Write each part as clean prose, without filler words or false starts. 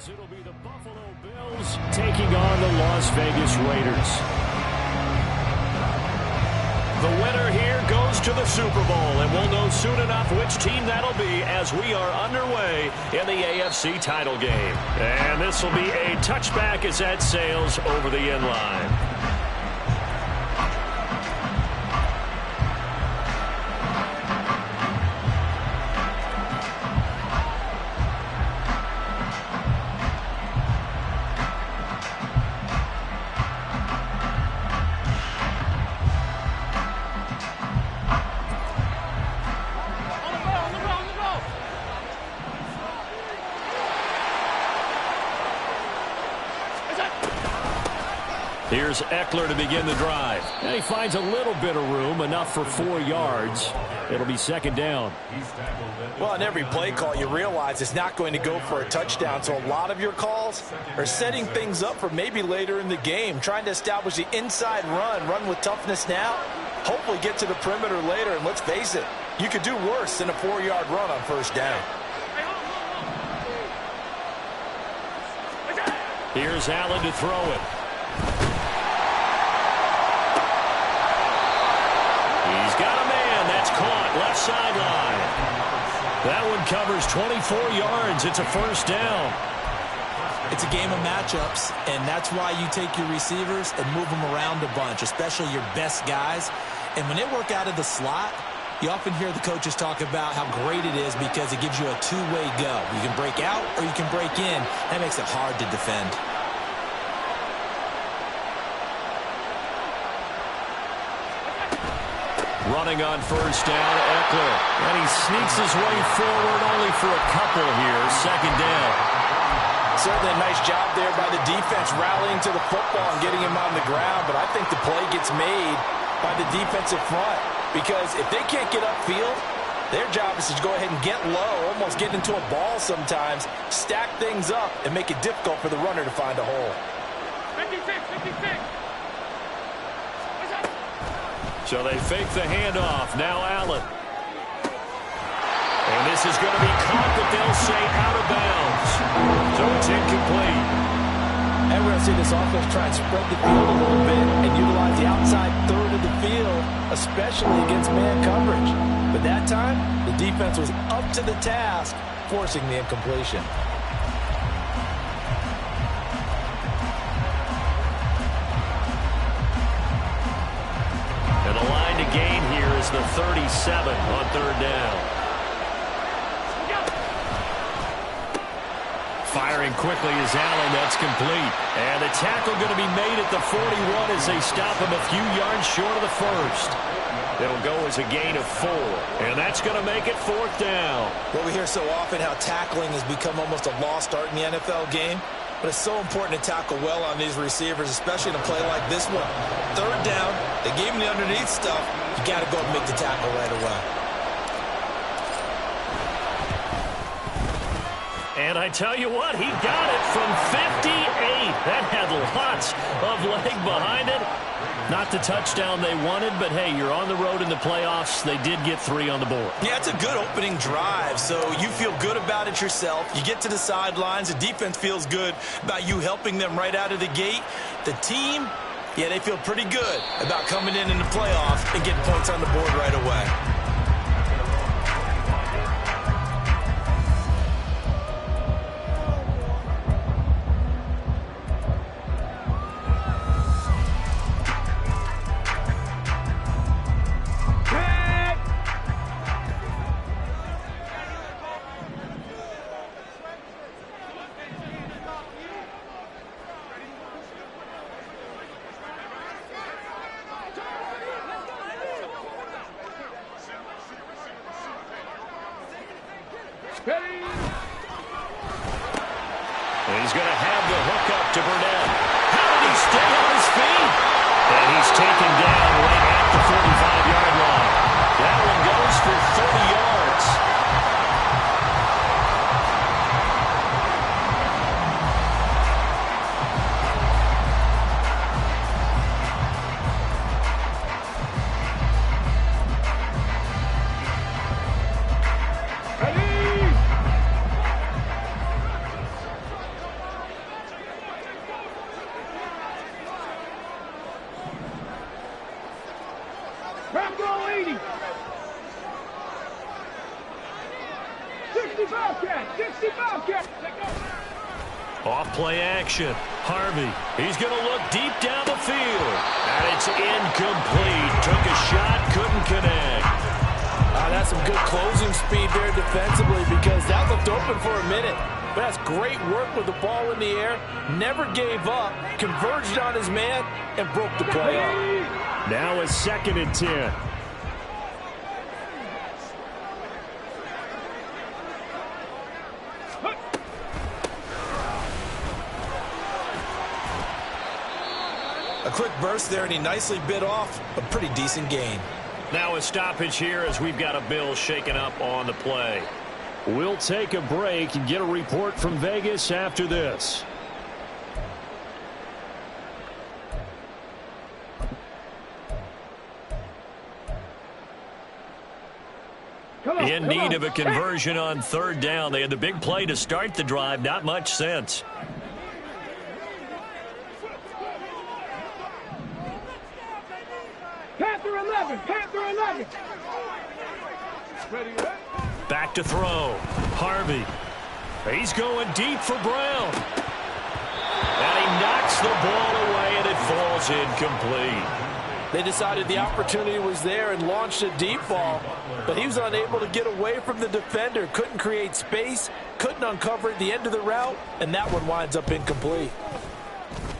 As it'll be the Buffalo Bills taking on the Las Vegas Raiders. The winner here goes to the Super Bowl, and we'll know soon enough which team that'll be as we are underway in the AFC title game. And this will be a touchback as that sails over the end line. Here's Eckler to begin the drive. And he finds a little bit of room, enough for 4 yards. It'll be second down. Well, on every play call, you realize it's not going to go for a touchdown. So a lot of your calls are setting things up for maybe later in the game, trying to establish the inside run with toughness now, hopefully get to the perimeter later. And let's face it, you could do worse than a 4-yard run on first down. Here's Allen to throw it. He's got a man. That's caught left sideline. That one covers 24 yards. It's a first down. It's a game of matchups, and that's why you take your receivers and move them around a bunch, especially your best guys. And when they work out of the slot, you often hear the coaches talk about how great it is because it gives you a two-way go. You can break out or you can break in. That makes it hard to defend. Running on first down, Eckler. And he sneaks his way forward only for a couple here. Second down. Certainly a nice job there by the defense rallying to the football and getting him on the ground. But I think the play gets made by the defensive front. Because if they can't get upfield, their job is to go ahead and get low, almost get into a ball sometimes, stack things up, and make it difficult for the runner to find a hole. 56. So they fake the handoff. Now Allen. And this is going to be caught, but they'll say out of bounds. So it's incomplete. And we're going to see this offense try and spread the field a little bit and utilize the outside third of the field, especially against man coverage. But that time, the defense was up to the task, forcing the incompletion. And the line to gain here is the 37 on third down. Firing quickly is Allen. That's complete. And the tackle going to be made at the 41 as they stop him a few yards short of the first. It'll go as a gain of 4. And that's going to make it fourth down. Well, we hear so often how tackling has become almost a lost art in the NFL game. But it's so important to tackle well on these receivers, especially in a play like this one. Third down, they gave him the underneath stuff. You got to go and make the tackle right away. And I tell you what, he got it from 58. That had lots of leg behind it. Not the touchdown they wanted, but hey, you're on the road in the playoffs. They did get 3 on the board. Yeah, it's a good opening drive, so you feel good about it yourself. You get to the sidelines. The defense feels good about you helping them right out of the gate. The team, yeah, they feel pretty good about coming in the playoffs and getting points on the board right away. And he's going to have the hook up to Burnett. How did he stay on his feet? And he's taken down right at the 45-yard line. That one goes for 30 yards. Off play action. Harvey. He's going to look deep down the field. And it's incomplete. Took a shot, couldn't connect. That's some good closing speed there defensively because that looked open for a minute. But that's great work with the ball in the air. Never gave up. Converged on his man and broke the play up. Now a 2nd and 10. A quick burst there, and he nicely bit off a pretty decent gain. Now a stoppage here as we've got a Bill shaken up on the play. We'll take a break and get a report from Vegas after this. In need of a conversion on 3rd down. They had the big play to start the drive. Not much sense. Panther 11, Panther 11. Back to throw. Harvey. He's going deep for Brown. And he knocks the ball away, and it falls incomplete. They decided the opportunity was there and launched a deep ball, but he was unable to get away from the defender, couldn't create space, couldn't uncover at the end of the route, and that one winds up incomplete.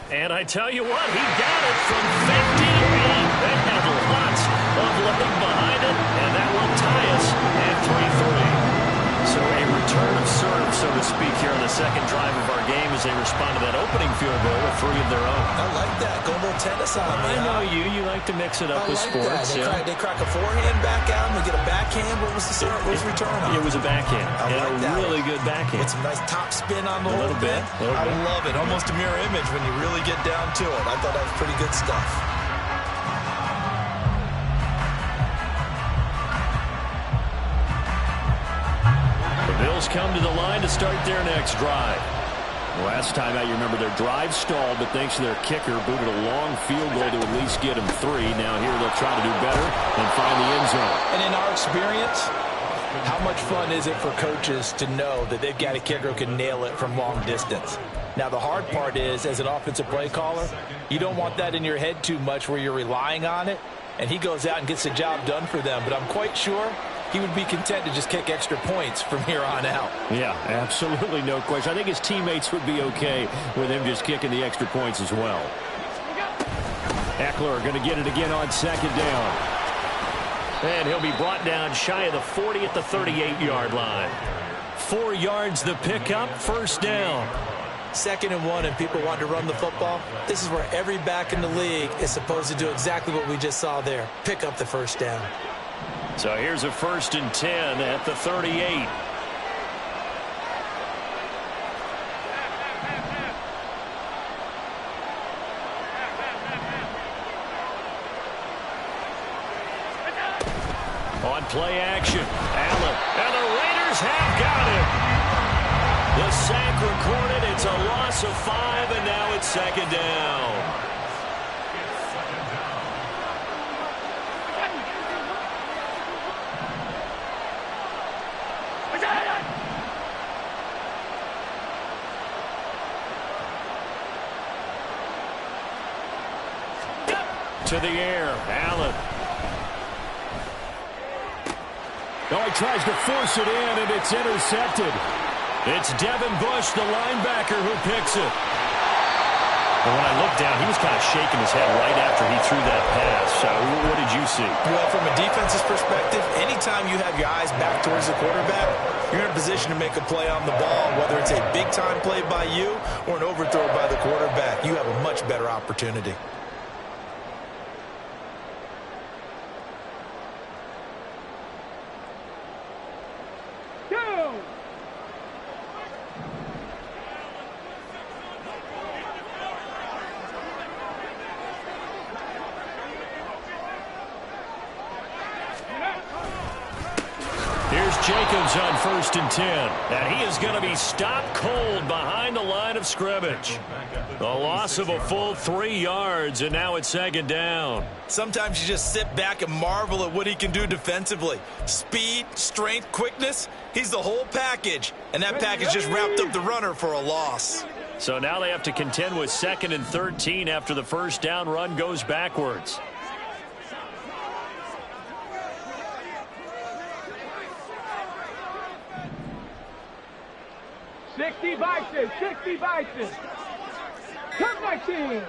And I tell you what, he got it from 58. That had lots of leg behind it, and that will tie us at 3-3. So a return of serve, so to speak, here on the 2nd drive of our game as they respond to that opening field goal with 3 of their own. I like that. Go a little tennis on me. I know you like to mix it up with sports. They crack a forehand back out, and we get a backhand. What was the return on? It was a backhand. I like that. Really good backhand. With some nice top spin on the whole thing. I love it. Almost a mirror image when you really get down to it. I thought that was pretty good stuff. Bills come to the line to start their next drive. Last time out, you remember their drive stalled, but thanks to their kicker, booted a long field goal to at least get them 3. Now here they'll try to do better and find the end zone. And in our experience, how much fun is it for coaches to know that they've got a kicker who can nail it from long distance? Now, the hard part is, as an offensive play caller, you don't want that in your head too much where you're relying on it, and he goes out and gets the job done for them. But I'm quite sure he would be content to just kick extra points from here on out. Yeah, absolutely no question. I think his teammates would be okay with him just kicking the extra points as well. Eckler going to get it again on 2nd down. And he'll be brought down shy of the 40 at the 38-yard line. 4 yards the pickup, 1st down. 2nd and 1, and people want to run the football. This is where every back in the league is supposed to do exactly what we just saw there. Pick up the 1st down. So here's a 1st and 10 at the 38. On play action, Allen, and the Raiders have got it. The sack recorded. It's a loss of 5, and now it's 2nd down. To the air, Allen. Oh, he tries to force it in, and it's intercepted. It's Devin Bush, the linebacker, who picks it. And when I looked down, he was kind of shaking his head right after he threw that pass. So what did you see? Well, from a defense's perspective, anytime you have your eyes back towards the quarterback, you're in a position to make a play on the ball, whether it's a big-time play by you or an overthrow by the quarterback. You have a much better opportunity. Jacobs on 1st and 10. And he is going to be stopped cold behind the line of scrimmage. A loss of a full 3 yards, and now it's 2nd down. Sometimes you just sit back and marvel at what he can do defensively. Speed, strength, quickness, he's the whole package. And that package just wrapped up the runner for a loss. So now they have to contend with 2nd and 13 after the first down run goes backwards. Sixty Bison. Cut 19.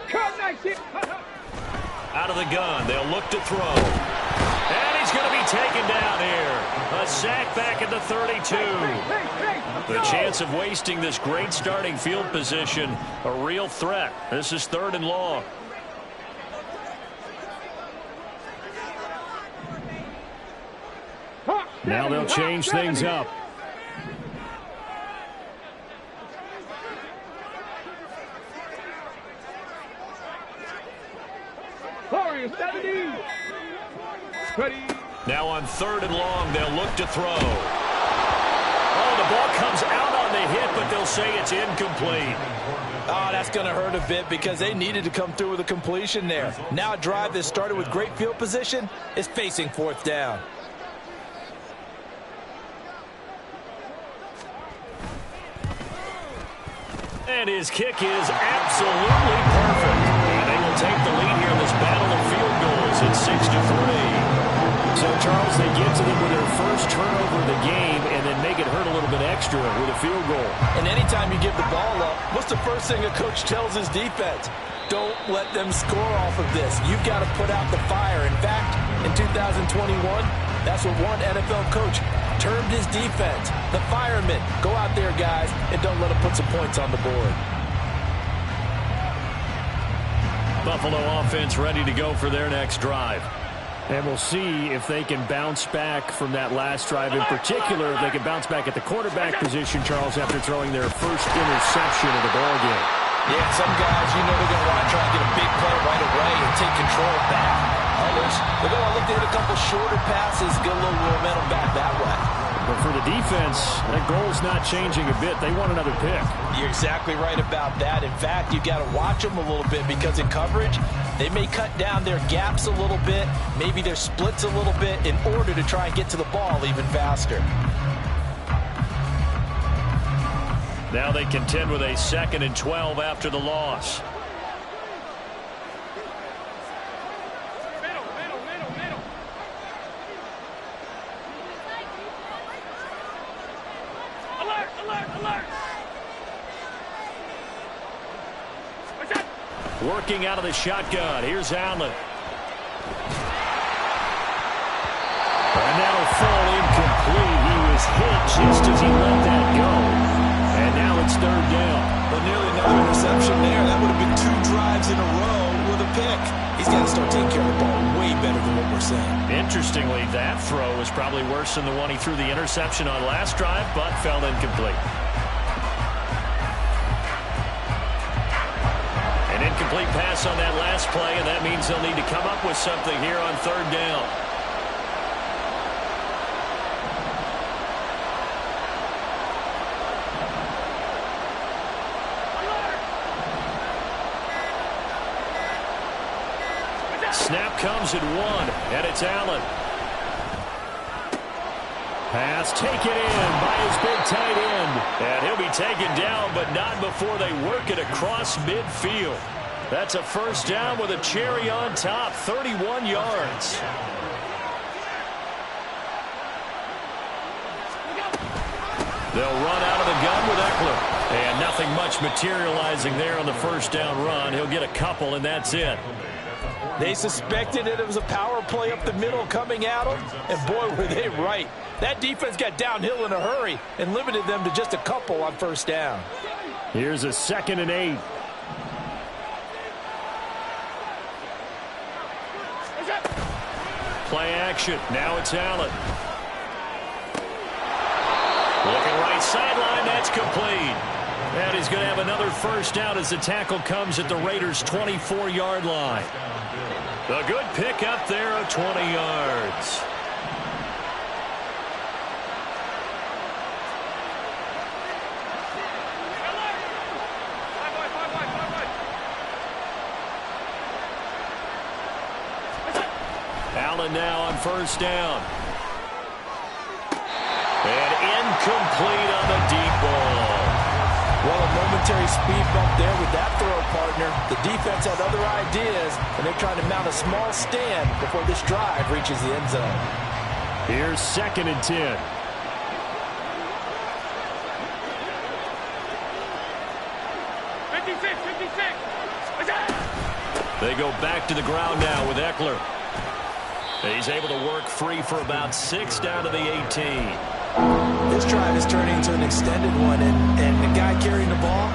Out of the gun, they'll look to throw. And he's going to be taken down here. A sack back at the 32. The chance of wasting this great starting field position, a real threat. This is 3rd and long. Now they'll change things up. Now on 3rd and long, they'll look to throw. Oh, the ball comes out on the hit, but they'll say it's incomplete. Oh, that's going to hurt a bit because they needed to come through with a completion there. Now a drive that started with great field position is facing 4th down. And his kick is absolutely perfect. And they will take the lead here in this battle of field goals at 6-3. So, Charles, they get to them with their first turnover of the game and then make it hurt a little bit extra with a field goal. And anytime you give the ball up, what's the first thing a coach tells his defense? Don't let them score off of this. You've got to put out the fire. In fact, in 2021, that's what one NFL coach termed his defense. The firemen. Go out there, guys, and don't let them put some points on the board. Buffalo offense ready to go for their next drive. And we'll see if they can bounce back from that last drive. In particular, if they can bounce back at the quarterback position, Charles, after throwing their first interception of the ballgame. Yeah, some guys, you know they're going to want to try and get a big play right away and take control back. Others, they're going to look to hit a couple shorter passes, get a little momentum back that way. But for the defense, that goal's not changing a bit. They want another pick. You're exactly right about that. In fact, you've got to watch them a little bit because in coverage, they may cut down their gaps a little bit, maybe their splits a little bit in order to try and get to the ball even faster. Now they contend with a 2nd and 12 after the loss. Working out of the shotgun. Here's Allen. And that'll fall incomplete. He was hit just as he let that go. And now it's 3rd down. But nearly another interception there. That would have been 2 drives in a row with a pick. He's got to start taking care of the ball way better than what we're saying. Interestingly, that throw was probably worse than the one he threw the interception on last drive, but fell incomplete. An incomplete pass on that last play, and that means they'll need to come up with something here on 3rd down. Snap comes at 1, and it's Allen. Pass taken in by his big tight end. And he'll be taken down, but not before they work it across midfield. That's a first down with a cherry on top, 31 yards. They'll run out of the gun with Eckler. And nothing much materializing there on the first down run. He'll get a couple, and that's it. They suspected it was a power play up the middle coming at them, and boy, were they right. That defense got downhill in a hurry and limited them to just a couple on first down. Here's a 2nd and 8. Play action. Now it's Allen. Looking right sideline. That's complete. And he's going to have another first down as the tackle comes at the Raiders' 24-yard line. A good pick up there of 20 yards. Allen now on first down. And incomplete on the deep ball. Well, a momentary speed bump there with that throw, partner. The defense had other ideas, and they're trying to mount a small stand before this drive reaches the end zone. Here's 2nd and 10. They go back to the ground now with Eckler. He's able to work free for about 6 down to the 18. This drive is turning into an extended one, and the guy carrying the ball,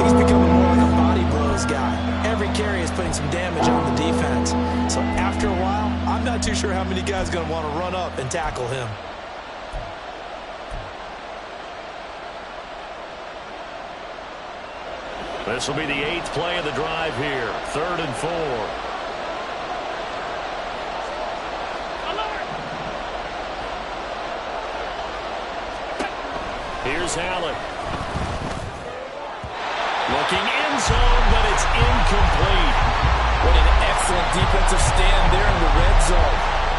he's becoming more like a body blows guy. Every carry is putting some damage on the defense. So after a while, I'm not too sure how many guys are going to want to run up and tackle him. This will be the 8th play of the drive here. 3rd and 4. Here's Allen. Looking end zone, but it's incomplete. What an excellent defensive stand there in the red zone.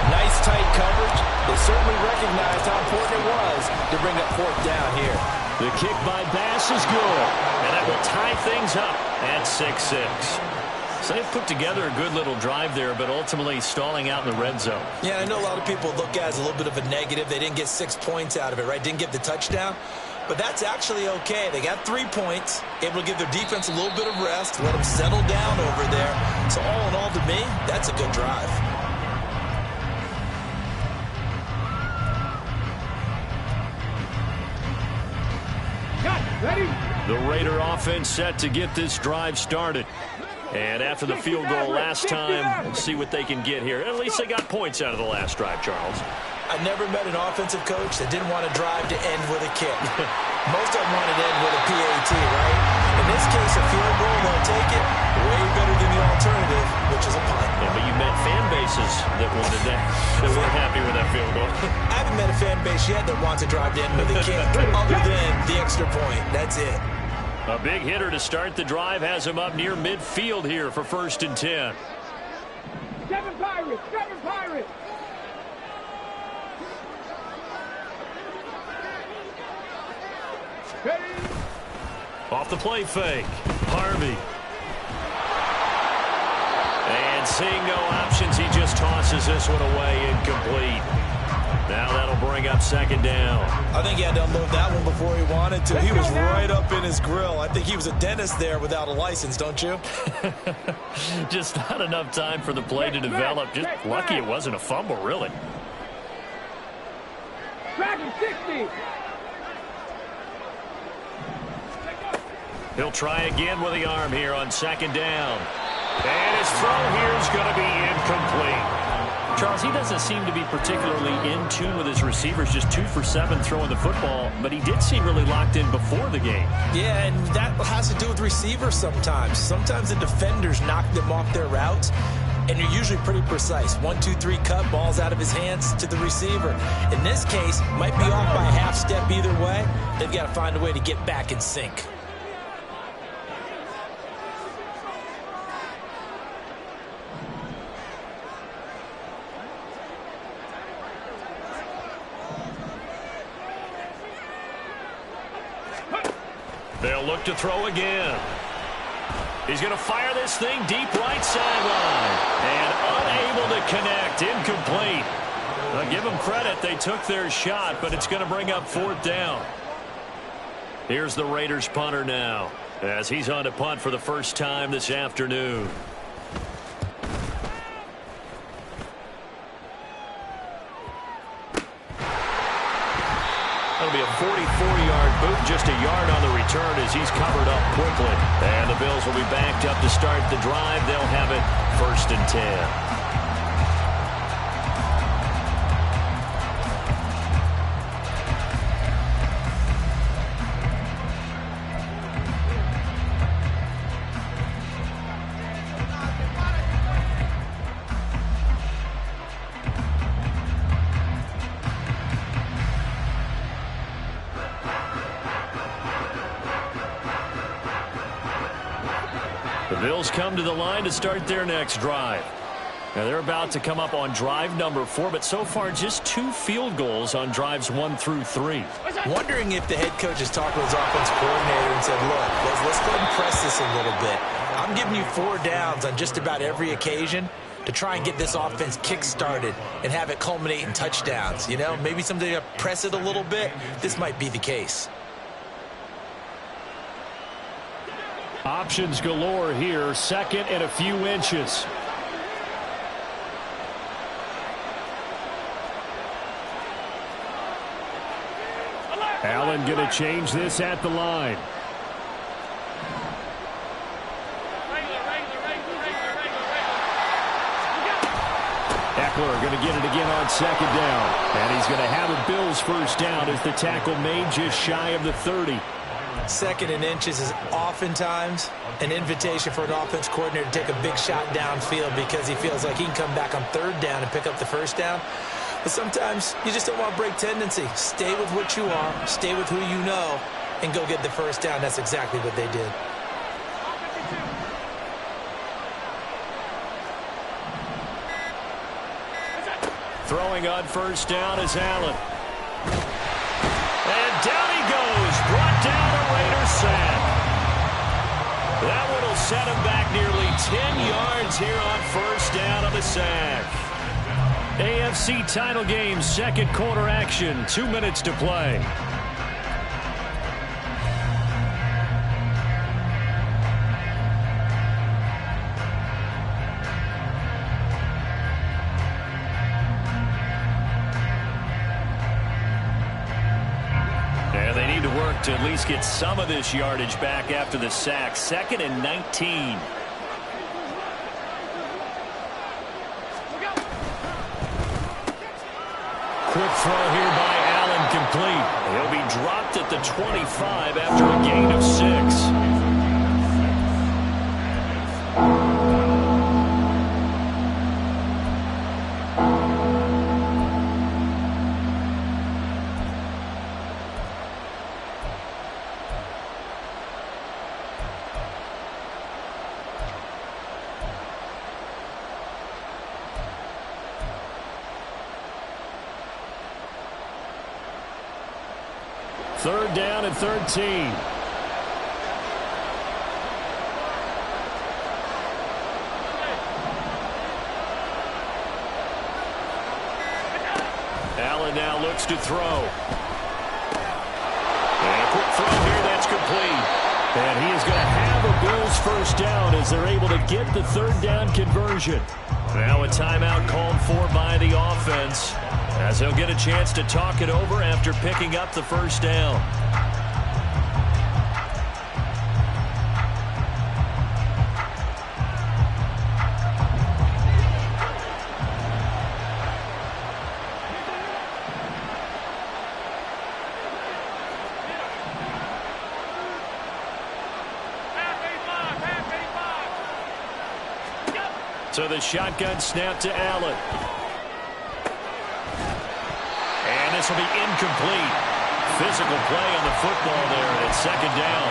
Nice tight coverage. They certainly recognized how important it was to bring up 4th down here. The kick by Bass is good, and that will tie things up at 6-6. So they've put together a good little drive there, but ultimately stalling out in the red zone. Yeah, I know a lot of people look at it as a little bit of a negative. They didn't get 6 points out of it, right? Didn't get the touchdown. But that's actually okay. They got 3 points, able to give their defense a little bit of rest, let them settle down over there. So all in all, to me, that's a good drive. The Raider offense set to get this drive started. And after the field goal last time, we'll see what they can get here. At least they got points out of the last drive, Charles. I never met an offensive coach that didn't want a drive to end with a kick. Most of them wanted to end with a PAT, right? In this case, a field goal, they'll take it. Way better than the alternative, which is a punt. Yeah, but you met fan bases that wanted that weren't happy with that field goal. I haven't met a fan base yet that wants a drive to end with a kick, other than the extra point. That's it. A big hitter to start the drive has him up near midfield here for 1st and 10. 7 Pirates! 7 Pirates! Off the play fake. Harvey. And seeing no options, he just tosses this one away, incomplete. Now that'll bring up 2nd down. I think he had to unload that one before he wanted to. He was right up in his grill. I think he was a dentist there without a license, don't you? Just not enough time for the play to develop. Just lucky it wasn't a fumble, really. Dragon 60! He'll try again with the arm here on 2nd down. And his throw here is going to be incomplete. Charles, he doesn't seem to be particularly in tune with his receivers, just 2 for 7 throwing the football, but he did seem really locked in before the game. Yeah, and that has to do with receivers sometimes. Sometimes the defenders knock them off their routes, and you're usually pretty precise. 1, 2, 3 cut, balls out of his hands to the receiver. In this case, might be off by a half step either way. They've got to find a way to get back in sync. They'll look to throw again. He's going to fire this thing deep right sideline. And unable to connect. Incomplete. I'll give them credit. They took their shot, but it's going to bring up 4th down. Here's the Raiders punter now, as he's on to punt for the first time this afternoon. That'll be a 44-yard boot, just a yard on the return as he's covered up quickly. And the Bills will be backed up to start the drive. They'll have it 1st and 10. The Bills come to the line to start their next drive. Now they're about to come up on drive number 4, but so far just 2 field goals on drives 1 through 3. Wondering if the head coach has talked with his offense coordinator and said, look, let's go ahead and press this a little bit. I'm giving you 4 downs on just about every occasion to try and get this offense kick-started and have it culminate in touchdowns. You know, maybe somebody to press it a little bit. This might be the case. Options galore here, 2nd and a few inches. Allen going to change this at the line. Eckler going to get it again on 2nd down. And he's going to have a Bills first down as the tackle made just shy of the 30. 2nd and inches is oftentimes an invitation for an offense coordinator to take a big shot downfield because he feels like he can come back on 3rd down and pick up the first down. But sometimes you just don't want to break tendency. Stay with what you are, stay with who you know, and go get the first down. That's exactly what they did. Throwing on first down is Allen. And down he goes. Brought down a Raider sack. That one will set him back nearly 10 yards here on first down on the sack. AFC title game, 2nd quarter action. 2 minutes to play. And they need to work to at least get some of this yardage back after the sack. 2nd and 19. Quick throw here by Allen, complete. He'll be dropped at the 25 after a gain of 6. Third down and 13. Allen now looks to throw. And a quick throw here, that's complete. And he is going to have a Bills first down as they're able to get the 3rd down conversion. Now a timeout called for by the offense, as he'll get a chance to talk it over after picking up the first down. So the shotgun snap to Allen. And this will be incomplete. Physical play on the football there, and it's 2nd down.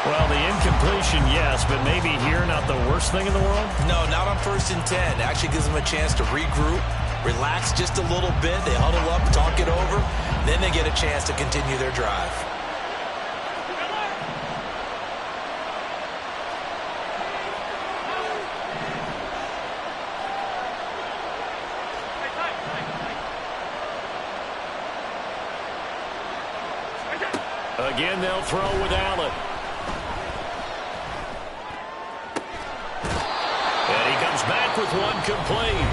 Well, the incompletion, yes, but maybe here not the worst thing in the world? No, not on 1st and 10. It actually gives them a chance to regroup, relax just a little bit. They huddle up, talk it over. Then they get a chance to continue their drive. Again, they'll throw with Allen. And he comes back with one complete.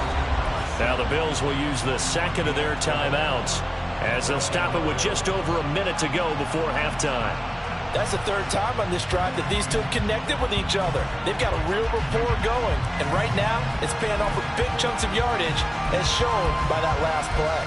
Now the Bills will use the 2nd of their timeouts as they'll stop it with just over a minute to go before halftime. That's the 3rd time on this drive that these two have connected with each other. They've got a real rapport going. And right now, it's paying off with big chunks of yardage, as shown by that last play.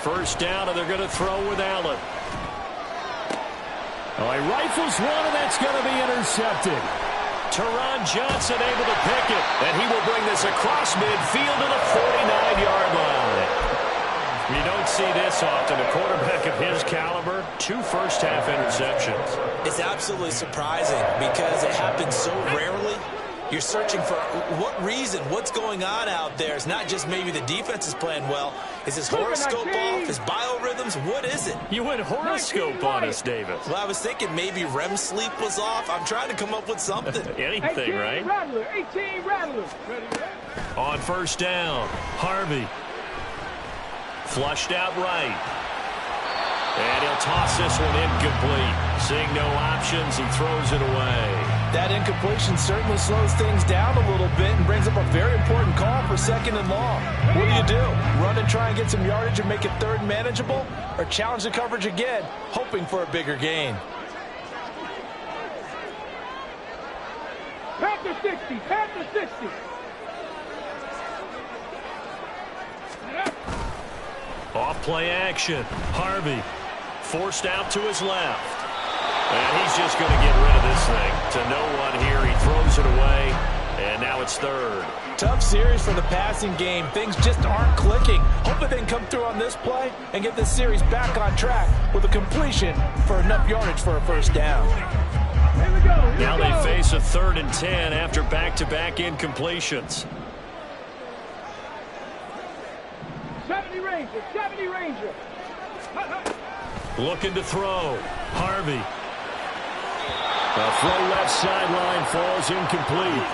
first down, and they're going to throw with Allen. Oh, he rifles one, and that's going to be intercepted. Teron Johnson able to pick it, and he will bring this across midfield to the 49-yard line. You don't see this often. A quarterback of his caliber, 2 first-half interceptions. It's absolutely surprising because it happens so rarely. You're searching for what reason, what's going on out there. It's not just maybe the defense is playing well. Is his horoscope off? His biorhythms? What is it? You went horoscope on us, Davis. Well, I was thinking maybe REM sleep was off. I'm trying to come up with something. Anything, right? Rattler, 18 Rattler. On first down, Harvey. Flushed out right. And he'll toss this one incomplete. Seeing no options, he throws it away. That incompletion certainly slows things down a little bit and brings up a very important call for 2nd and long. What do? Run and try and get some yardage and make it 3rd and manageable? Or challenge the coverage again, hoping for a bigger gain? Panther 60, Panther 60. Off play action. Harvey forced out to his left. And he's just going to get rid of this thing. To no one here. He throws it away. And now it's 3rd. Tough series for the passing game. Things just aren't clicking. Hopefully they can come through on this play and get this series back on track with a completion for enough yardage for a first down. Here we go. Now they face a 3rd and 10 after back-to-back incompletions. 70 Ranger, 70 Ranger. Looking to throw. Harvey. The throw left sideline falls incomplete.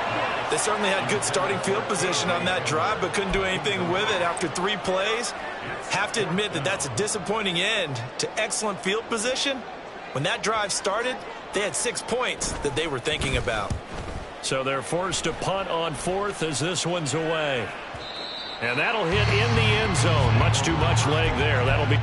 They certainly had good starting field position on that drive, but couldn't do anything with it after 3 plays. Have to admit that that's a disappointing end to excellent field position. When that drive started, they had 6 points that they were thinking about. So they're forced to punt on 4th as this one's away. And that'll hit in the end zone. Much too much leg there. That'll be...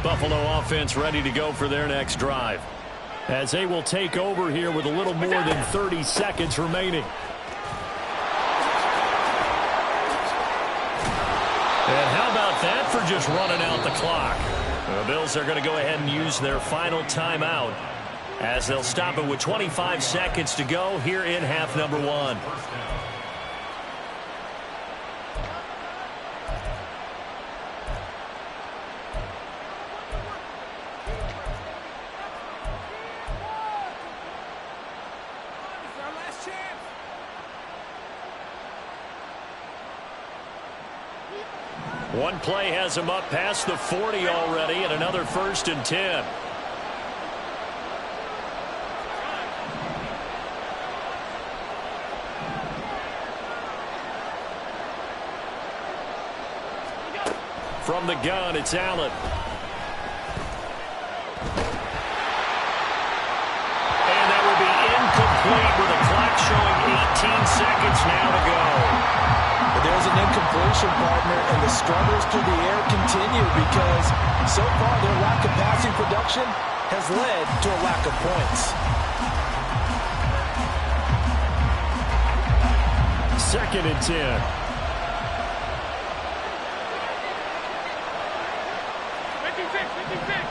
Buffalo offense ready to go for their next drive, as they will take over here with a little more than 30 seconds remaining. And how about that for just running out the clock? The Bills are going to go ahead and use their final timeout as they'll stop it with 25 seconds to go here in half number 1. One play has him up past the 40 already, and another 1st and 10. From the gun, it's Allen. And that will be incomplete with the clock showing 18 seconds now to go. But there's an incompletion, partner, and the struggles through the air continue because so far their lack of passing production has led to a lack of points. 2nd and 10. 56.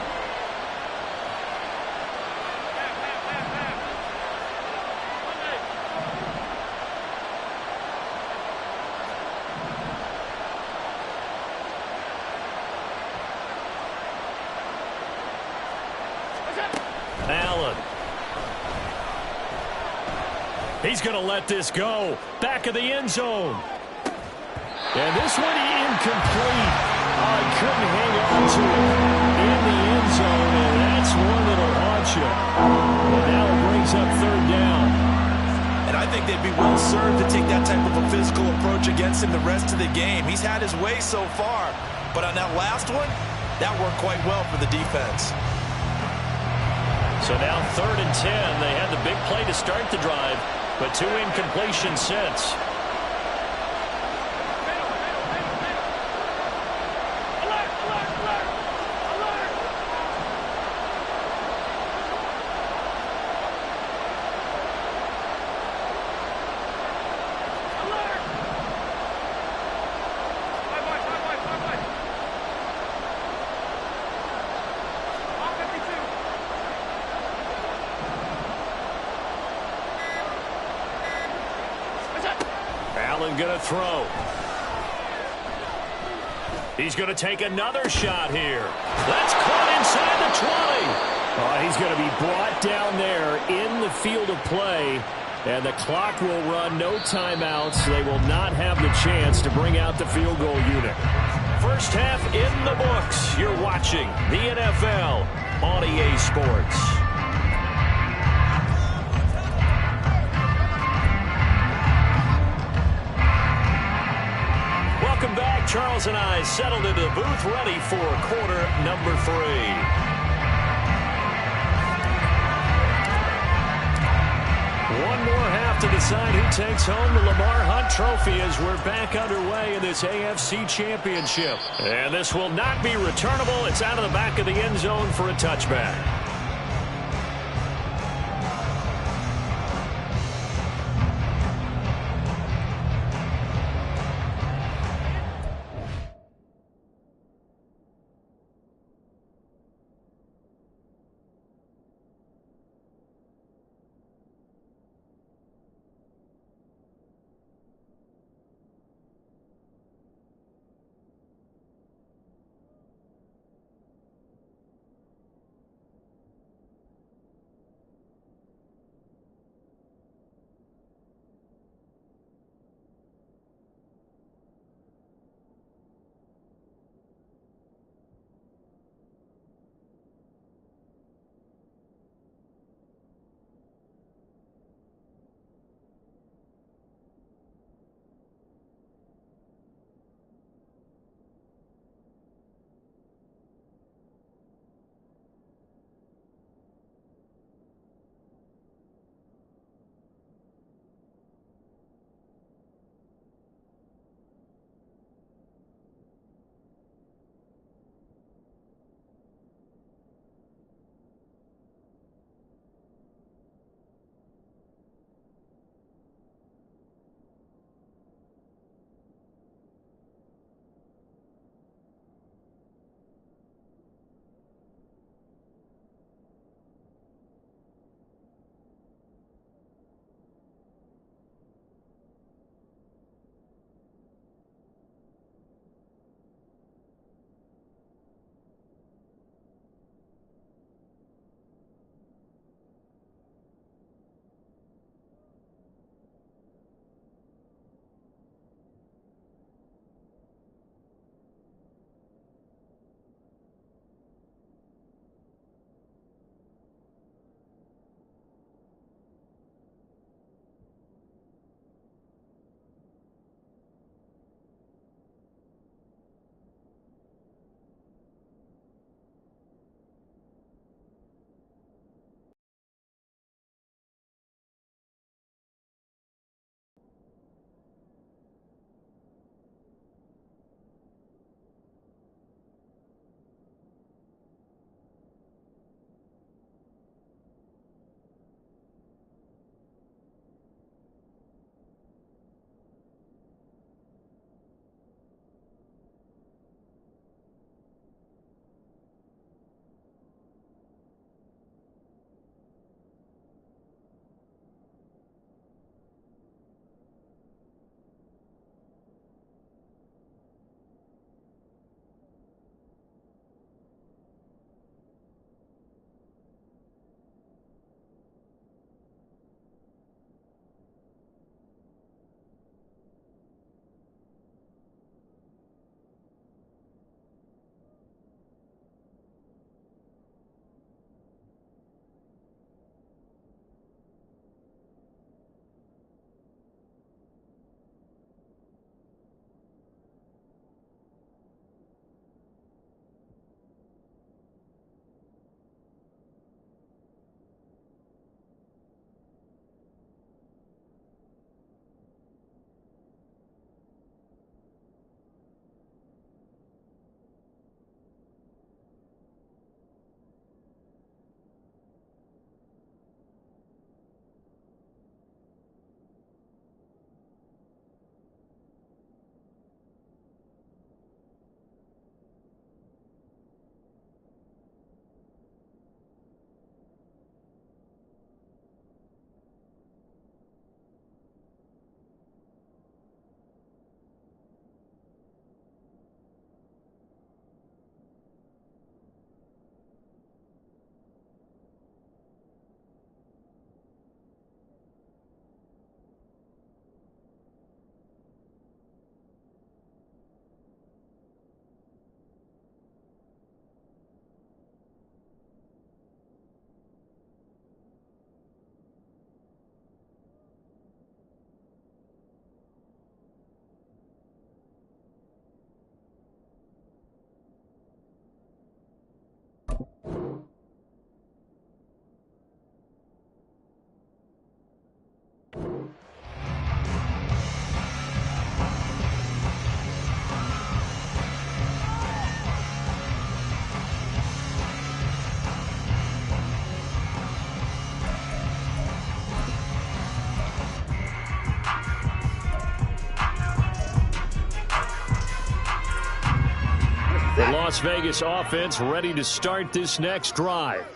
Allen. He's going to let this go. Back of the end zone. And this one incomplete. Oh, he couldn't hang on to it in the end zone, and that's one that'll haunt you. And now it brings up third down. And I think they'd be well served to take that type of a physical approach against him the rest of the game. He's had his way so far, but on that last one, that worked quite well for the defense. So now 3rd and 10. They had the big play to start the drive, but 2 incompletions since. Allen going to throw. He's going to take another shot here. That's caught inside the 20. He's going to be brought down there in the field of play, and the clock will run. No timeouts. They will not have the chance to bring out the field goal unit. First half in the books. You're watching the NFL on EA Sports. Welcome back. Charles and I settled into the booth, ready for quarter number 3. One more half to decide who takes home the Lamar Hunt Trophy as we're back underway in this AFC Championship. And this will not be returnable. It's out of the back of the end zone for a touchback. Las Vegas offense ready to start this next drive.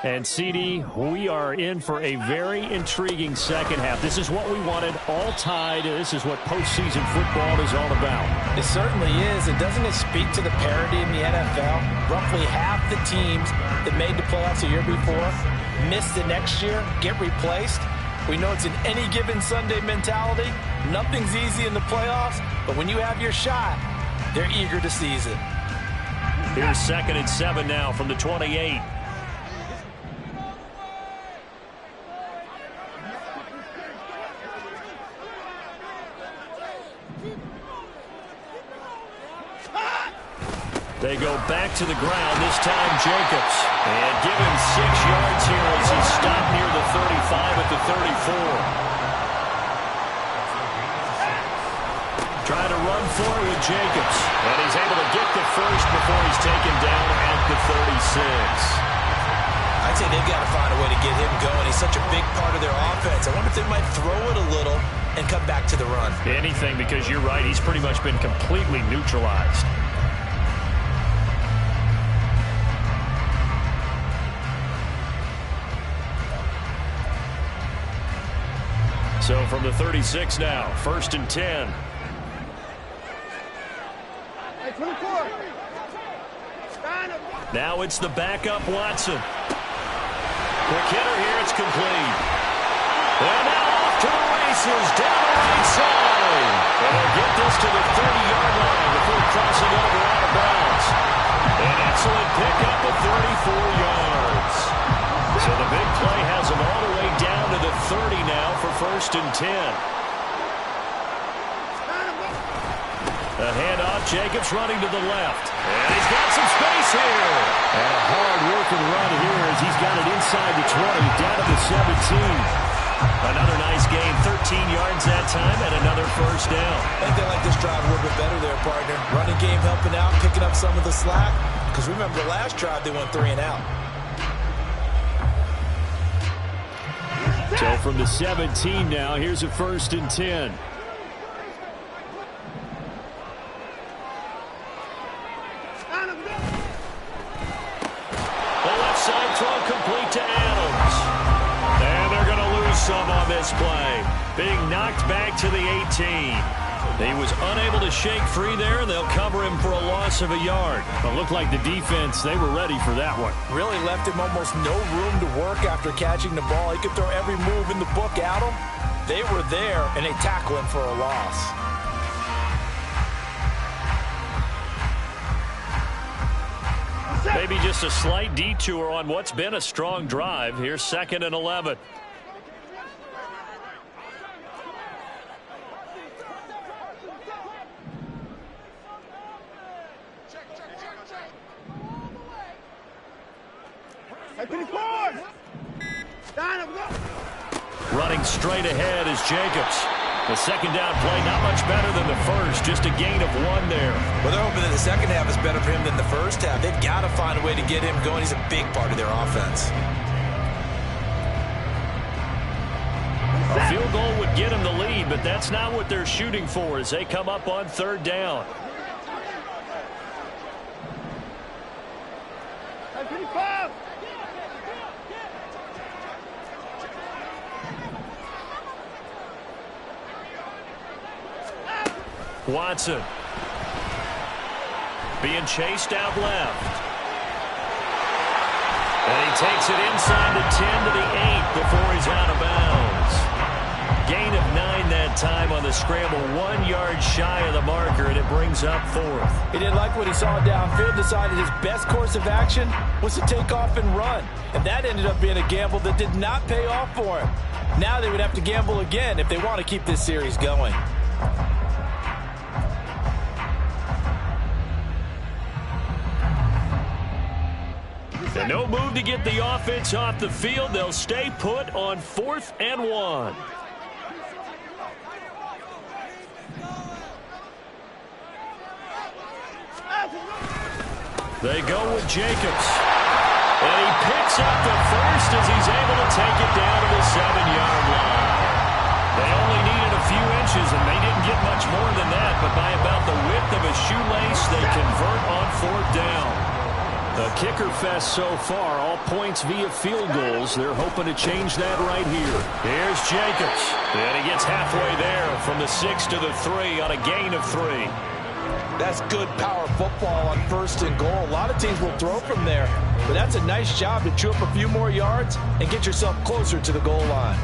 And, CD, we are in for a very intriguing second half. This is what we wanted, all tied. This is what postseason football is all about. It certainly is. And doesn't it speak to the parity in the NFL? Roughly half the teams that made the playoffs a year before miss the next year, get replaced. We know it's an any given Sunday mentality. Nothing's easy in the playoffs, but when you have your shot, they're eager to seize it. Here's 2nd and 7 now from the 28. They go back to the ground, this time Jacobs. And give him 6 yards here as he stopped near the 35 at the 34. Trying to run for it with Jacobs. And he's able to get the first before he's taken down at the 36. I'd say they've got to find a way to get him going. He's such a big part of their offense. I wonder if they might throw it a little and come back to the run. Anything, because you're right, he's pretty much been completely neutralized. So from the 36 now, 1st and 10. Now it's the backup Watson. Quick hitter here, it's complete. And now off to the races, down the right side. And they'll get this to the 30-yard line before crossing over out of bounds. An excellent pickup of 34 yards. So the big play has him all the way down to the 30 now for 1st and 10. A handoff, Jacobs running to the left. And he's got some space here. And a hard-working run here as he's got it inside the 20, down to the 17. Another nice gain, 13 yards that time, and another 1st down. I think they like this drive a little bit better there, partner. Running game helping out, picking up some of the slack. Because remember, the last drive they went 3 and out. So from the 17 now, here's a 1st and 10. The left side throw complete to Adams. And they're going to lose some on this play. Being knocked back to the 18. He was unable to shake free there, and they'll cover him for a loss of a yard. It looked like the defense, they were ready for that one. Really left him almost no room to work after catching the ball. He could throw every move in the book at him. They were there, and they tackle him for a loss. Maybe just a slight detour on what's been a strong drive. Here's 2nd and 11. Running straight ahead is Jacobs. The 2nd down play not much better than the first, just a gain of 1 there. Well, they're hoping that the second half is better for him than the first half. They've got to find a way to get him going. He's a big part of their offense. A field goal would get him the lead, but that's not what they're shooting for as they come up on 3rd down. Watson being chased out left. And he takes it inside the 10 to the 8 before he's out of bounds. Gain of 9 that time on the scramble, 1 yard shy of the marker, and it brings up 4th. He didn't like what he saw downfield, decided his best course of action was to take off and run. And that ended up being a gamble that did not pay off for him. Now they would have to gamble again if they want to keep this series going. And no move to get the offense off the field. They'll stay put on 4th and 1. They go with Jacobs. And he picks up the first as he's able to take it down to the 7-yard line. They only needed a few inches, and they didn't get much more than that. but by about the width of a shoelace, they convert on 4th down. The kicker fest so far, all points via field goals. They're hoping to change that right here. Here's Jacobs. And he gets halfway there from the 6 to the 3 on a gain of 3. That's good power football on 1st and goal. A lot of teams will throw from there, but that's a nice job to chew up a few more yards and get yourself closer to the goal line.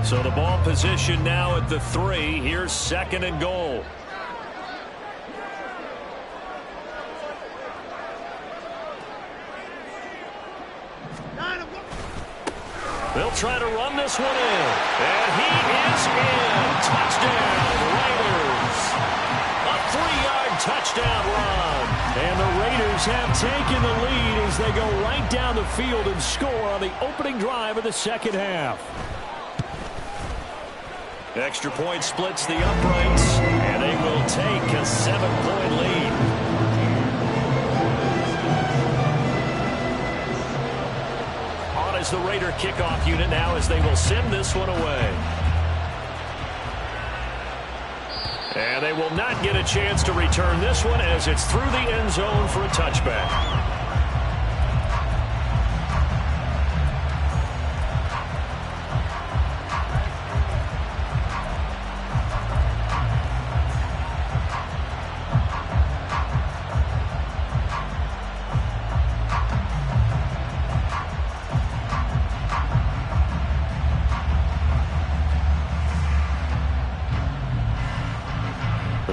So the ball position now at the 3. Here's 2nd and goal. They'll try to run this one in. And he is in. Touchdown, Raiders. A 3-yard touchdown run. And the Raiders have taken the lead as they go right down the field and score on the opening drive of the 2nd half. Extra point splits the uprights, and they will take a 7-point lead. Is the Raider kickoff unit now as they will send this one away. And they will not get a chance to return this one as it's through the end zone for a touchback.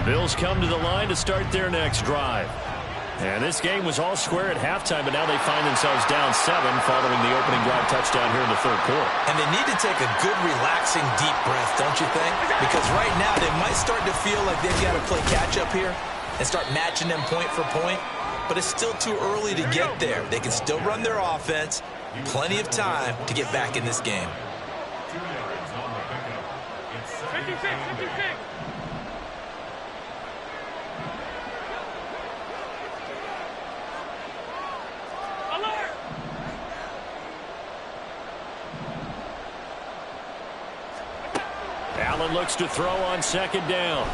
Bills come to the line to start their next drive. And this game was all square at halftime, but now they find themselves down 7 following the opening drive touchdown here in the 3rd quarter. And they need to take a good, relaxing, deep breath, don't you think? Because right now they might start to feel like they've got to play catch-up here and start matching them point for point. But it's still too early to get there. They can still run their offense. Plenty of time to get back in this game. 56, 56. Allen looks to throw on 2nd down.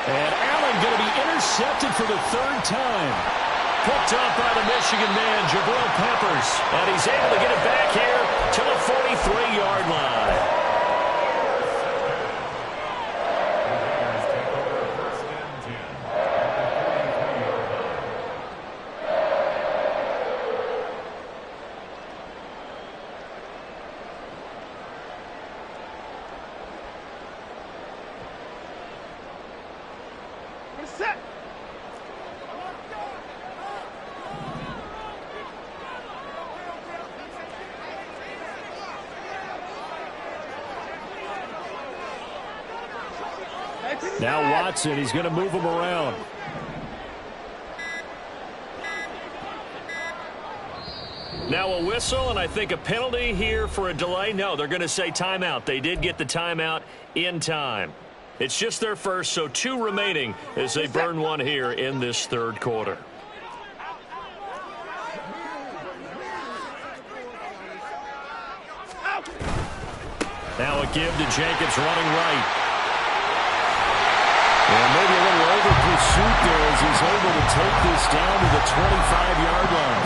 And Allen going to be intercepted for the 3rd time. Picked up by the Michigan man, Jabril Peppers. And he's able to get it back here to the 43-yard line. Now Watson, he's going to move him around. Now a whistle, and I think a penalty here for a delay. No, they're going to say timeout. They did get the timeout in time. It's just their first, so 2 remaining as they burn one here in this 3rd quarter. Now a give to Jacobs running right. And maybe a little over pursuit there as he's able to take this down to the 25-yard line.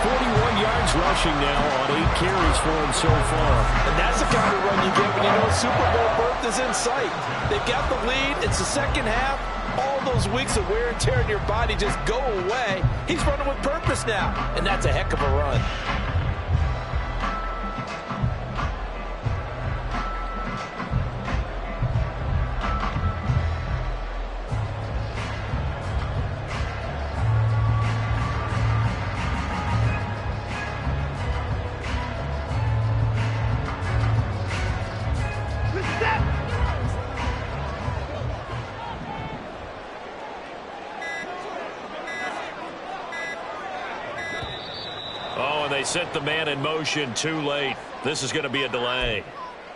41 yards rushing now on 8 carries for him so far. And that's the kind of run you get when you know Super Bowl berth is in sight. They've got the lead. It's the 2nd half. All those weeks of wear and tear in your body just go away. He's running with purpose now, and that's a heck of a run. They set the man in motion too late. This is going to be a delay.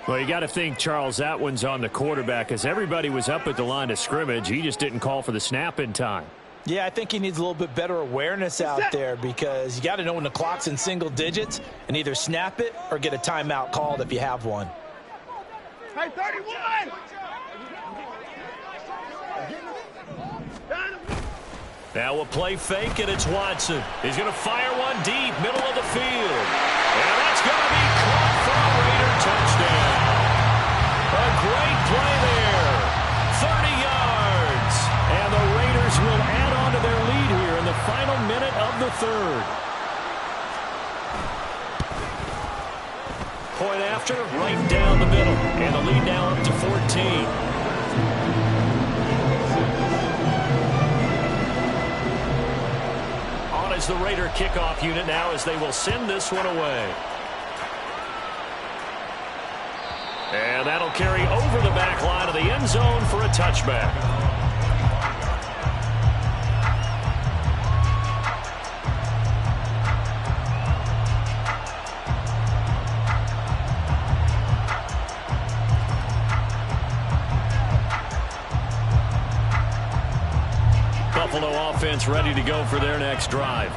Well, you got to think, Charles, that one's on the quarterback as everybody was up at the line of scrimmage. He just didn't call for the snap in time. Yeah, I think he needs a little bit better awareness out there because you got to know when the clock's in single digits and either snap it or get a timeout called if you have one. Hey, 31! Now a play fake, and it's Watson. He's going to fire one deep, middle of the field. And that's going to be caught for a Raider touchdown. A great play there. 30 yards. And the Raiders will add on to their lead here in the final minute of the third. Point after, right down the middle. And the lead now up to 14. Is the Raider kickoff unit now as they will send this one away. And that'll carry over the back line of the end zone for a touchback. Buffalo offense ready to go for their next drive.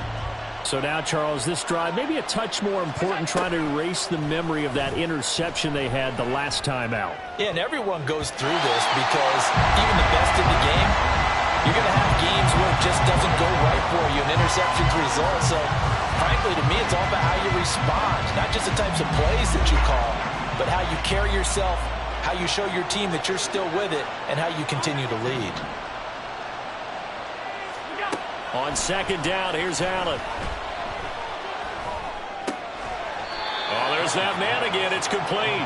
So now, Charles, this drive maybe a touch more important, trying to erase the memory of that interception they had the last time out. Yeah, and everyone goes through this because even the best in the game, you're going to have games where it just doesn't go right for you, and interceptions result. So, frankly, to me, it's all about how you respond, not just the types of plays that you call, but how you carry yourself, how you show your team that you're still with it, and how you continue to lead. On second down, here's Allen. Oh, there's that man again. It's complete.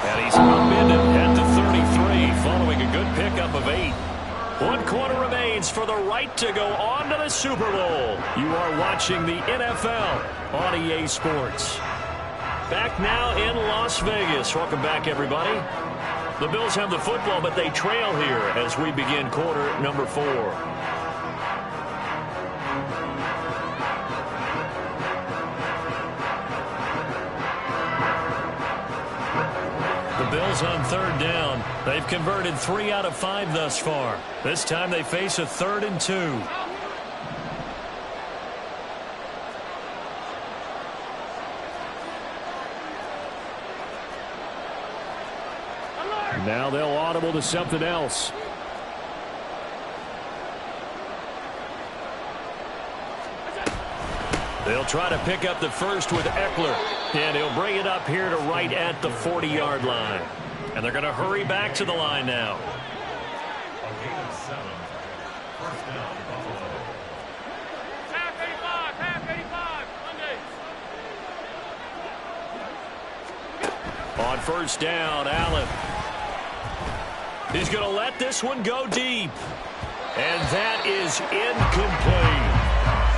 And he's upended at the 33 following a good pickup of 8. 1 quarter remains for the right to go on to the Super Bowl. You are watching the NFL on EA Sports. Back now in Las Vegas. Welcome back, everybody. The Bills have the football, but they trail here as we begin quarter number 4. Bills on third down. They've converted 3 out of 5 thus far. This time they face a 3rd and 2. Now they'll audible to something else. They'll try to pick up the first with Eckler. And he'll bring it up here to right at the 40-yard line. And they're going to hurry back to the line now. On first down, Allen. He's going to let this one go deep. And that is incomplete.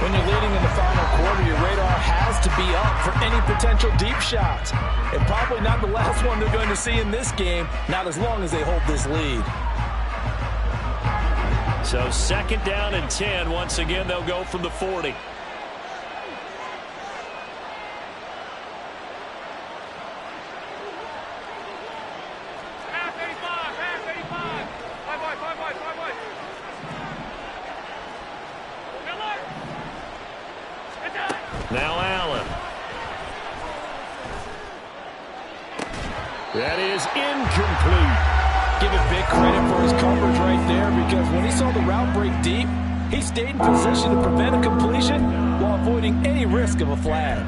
When you're leading in the final quarter, your radar has to be up for any potential deep shots. And probably not the last one they're going to see in this game, not as long as they hold this lead. So second down and 10. Once again, they'll go from the 40. Now Allen. That is incomplete. Give it big credit for his coverage right there, because when he saw the route break deep, he stayed in position to prevent a completion while avoiding any risk of a flag.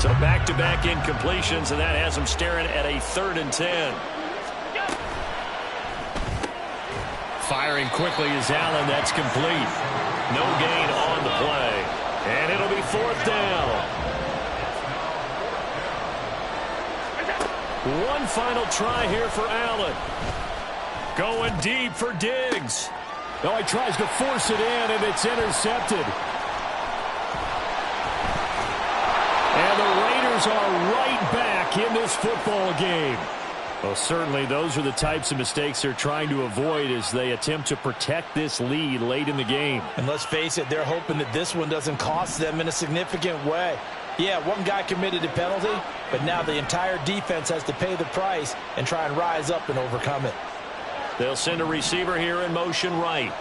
So back-to-back incompletions, and that has them staring at a 3rd and 10. Firing quickly is Allen. That's complete. No gain on the play. And it'll be 4th down. One final try here for Allen. Going deep for Diggs. Oh, he tries to force it in, and it's intercepted. And the Raiders are right back in this football game. Well, certainly those are the types of mistakes they're trying to avoid as they attempt to protect this lead late in the game. And let's face it, they're hoping that this one doesn't cost them in a significant way. Yeah, one guy committed a penalty, but now the entire defense has to pay the price and try and rise up and overcome it. They'll send a receiver here in motion right.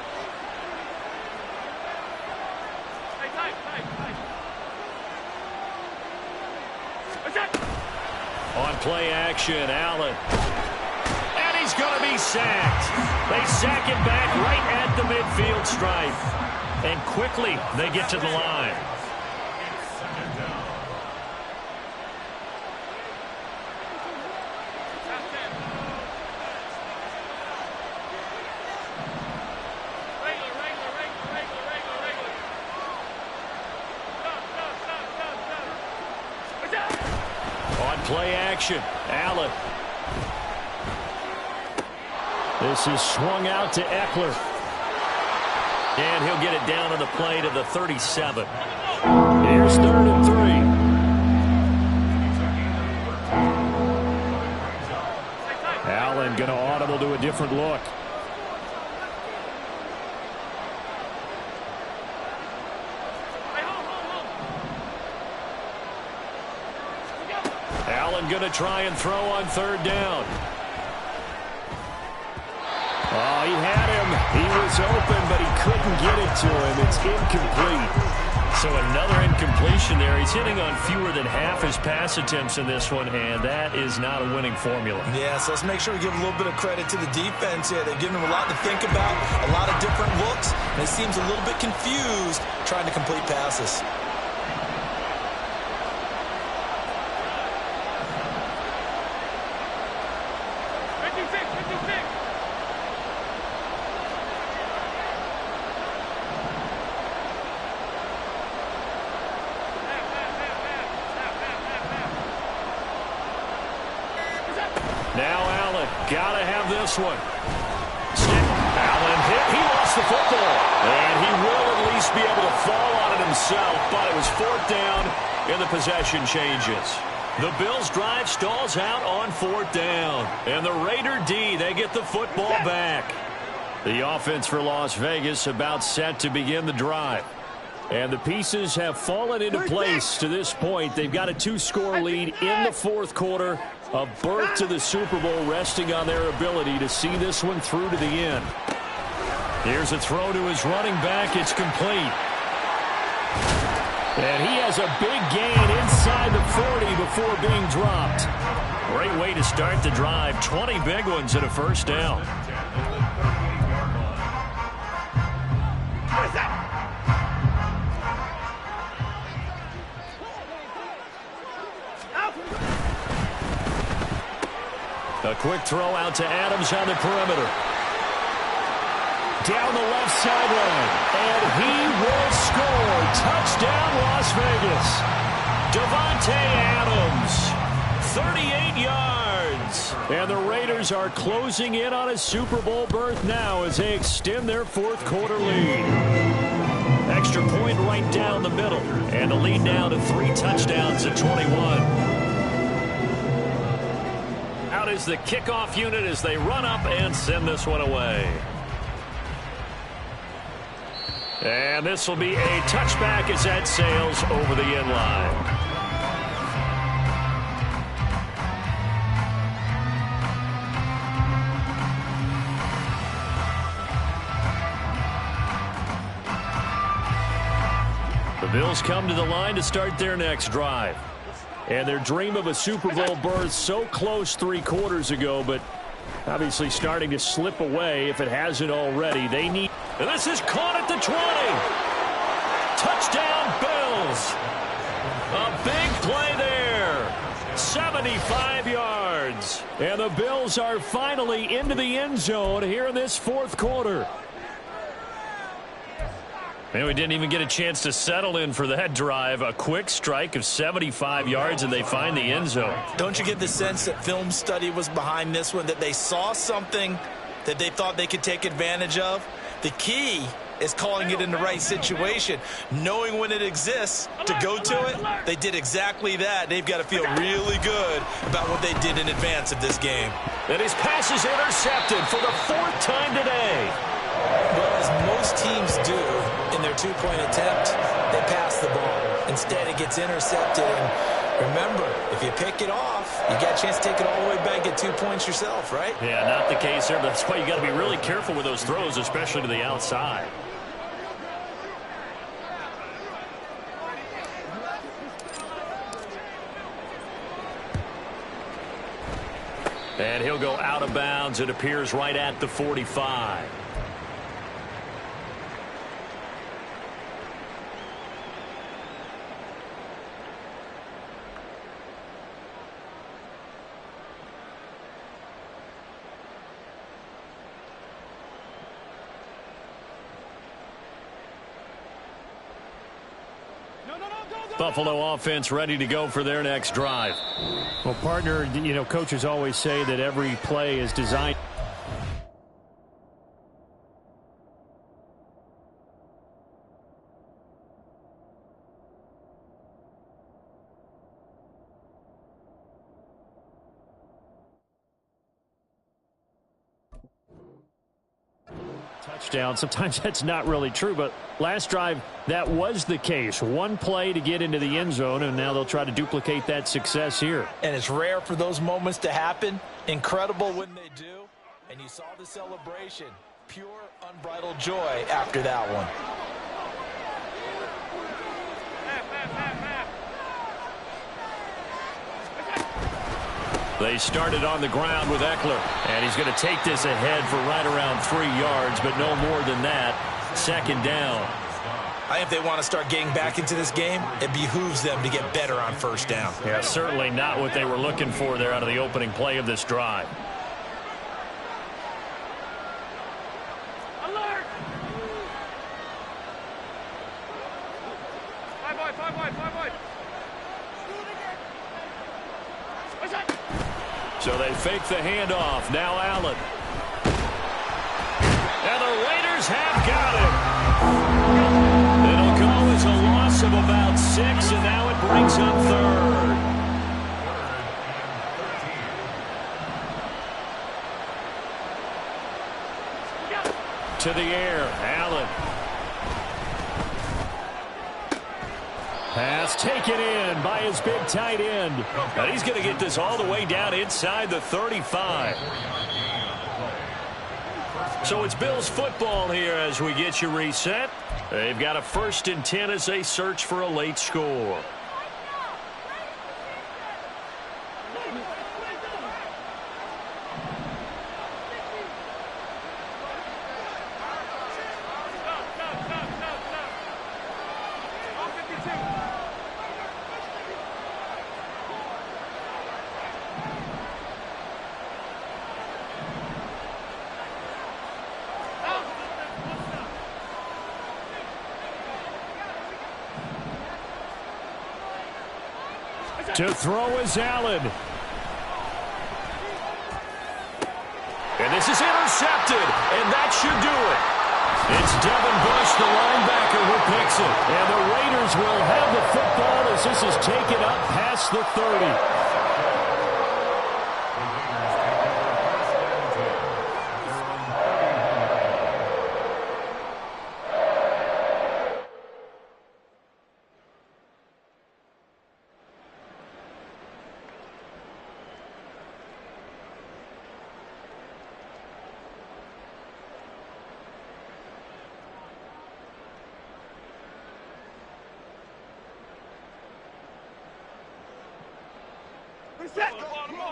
On play action, Allen. And he's going to be sacked. They sack him back right at the midfield stripe. And quickly, they get to the line. Play action, Allen. This is swung out to Eckler. And he'll get it down on the play to the 37. Here's 3rd and 3. Allen going to audible to a different look. Allen going to try and throw on 3rd down. Oh, he had him. He was open, but he couldn't get it to him. It's incomplete. So another incompletion there. He's hitting on fewer than half his pass attempts in this one, and that is not a winning formula. Yeah, so let's make sure we give a little bit of credit to the defense here. They've given him a lot to think about, a lot of different looks, and he seems a little bit confused trying to complete passes. Now Allen, gotta have this one. Allen hit, he lost the football. And he will at least be able to fall on it himself, but it was 4th down and the possession changes. The Bills' drive stalls out on 4th down. And the Raider D, they get the football back. The offense for Las Vegas about set to begin the drive. And the pieces have fallen into place to this point. They've got a 2-score lead in the 4th quarter. A berth to the Super Bowl resting on their ability to see this one through to the end. Here's a throw to his running back. It's complete. And he has a big gain inside the 40 before being dropped. Great way to start the drive. 20 big ones and a 1st down. A quick throw out to Adams on the perimeter. Down the left sideline. And he will score. Touchdown, Las Vegas. Davante Adams. 38 yards. And the Raiders are closing in on a Super Bowl berth now as they extend their 4th quarter lead. Extra point right down the middle. And the lead now to 3 touchdowns at 21. Out is the kickoff unit as they run up and send this one away. And this will be a touchback as that sails over the end line. The Bills come to the line to start their next drive. And their dream of a Super Bowl berth so close 3 quarters ago, but obviously starting to slip away if it hasn't already. They need... And this is caught at the 20. Touchdown, Bills. A big play there. 75 yards. And the Bills are finally into the end zone here in this 4th quarter. And we didn't even get a chance to settle in for that drive. A quick strike of 75 yards, and they find the end zone. Don't you get the sense that film study was behind this one, that they saw something that they thought they could take advantage of? The key is calling it in the right situation, knowing when it exists to go to it. They did exactly that. They've got to feel really good about what they did in advance of this game. And his pass is intercepted for the 4th time today. Well, as most teams do in their two-point attempt, they pass the ball. Instead, it gets intercepted. And remember, if you pick it off, you got a chance to take it all the way back, get 2 points yourself, right? Yeah, not the case here. That's why you got to be really careful with those throws, especially to the outside. And he'll go out of bounds. It appears right at the 45. Buffalo offense ready to go for their next drive. Well, partner, you know, coaches always say that every play is designed. Touchdown. Sometimes that's not really true, but last drive that was the case. One play to get into the end zone, and now they'll try to duplicate that success here. And it's rare for those moments to happen. Incredible when they do. And you saw the celebration. Pure, unbridled joy after that one. They started on the ground with Eckler, and he's going to take this ahead for right around 3 yards, but no more than that. Second down. I think if they want to start getting back into this game, it behooves them to get better on first down. Yeah, certainly not what they were looking for there out of the opening play of this drive. Alert! Five wide. So they fake the handoff. Now Allen. And the Raiders have got him. It'll go as a loss of about 6, and now it brings up third. To the air. Allen. Pass taken in by his big tight end. And he's going to get this all the way down inside the 35. So it's Bills football here as we get you reset. They've got a 1st and 10 as they search for a late score. To throw is Allen. And this is intercepted, and that should do it. It's Devin Bush, the linebacker, who picks it. And the Raiders will have the football as this is taken up past the 30.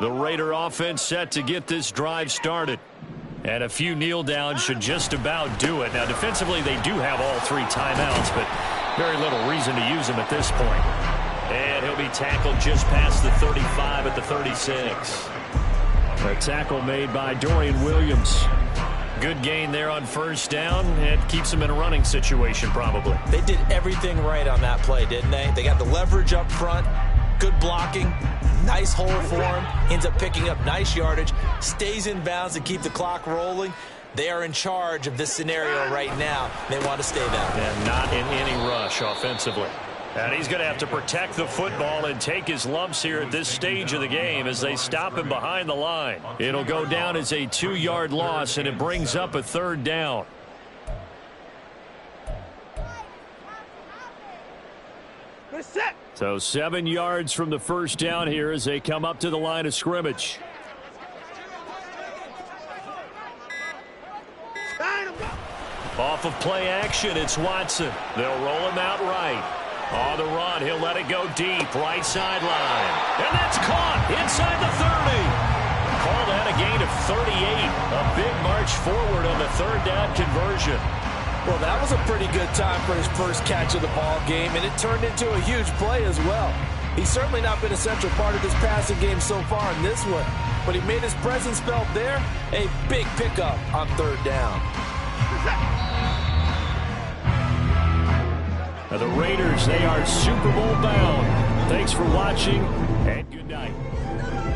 The Raider offense set to get this drive started. And a few kneel downs should just about do it. Now, defensively, they do have all 3 timeouts, but very little reason to use them at this point. And he'll be tackled just past the 35 at the 36. A tackle made by Dorian Williams. Good gain there on first down. It keeps them in a running situation, probably. They did everything right on that play, didn't they? They got the leverage up front, good blocking, nice hole for him, ends up picking up nice yardage, stays in bounds to keep the clock rolling. They are in charge of this scenario right now. They want to stay that way. And not in any rush offensively. And he's going to have to protect the football and take his lumps here at this stage of the game as they stop him behind the line. It'll go down as a 2-yard loss, and it brings up a 3rd down. So 7 yards from the first down here as they come up to the line of scrimmage. Off of play action, it's Watson. They'll roll him out right. On the run, he'll let it go deep, right sideline. And that's caught inside the 30. Call that a gain of 38. A big march forward on the third down conversion. Well, that was a pretty good time for his first catch of the ball game, and it turned into a huge play as well. He's certainly not been a central part of this passing game so far in this one, but he made his presence felt there. A big pickup on third down. Now the Raiders, they are Super Bowl bound. Thanks for watching.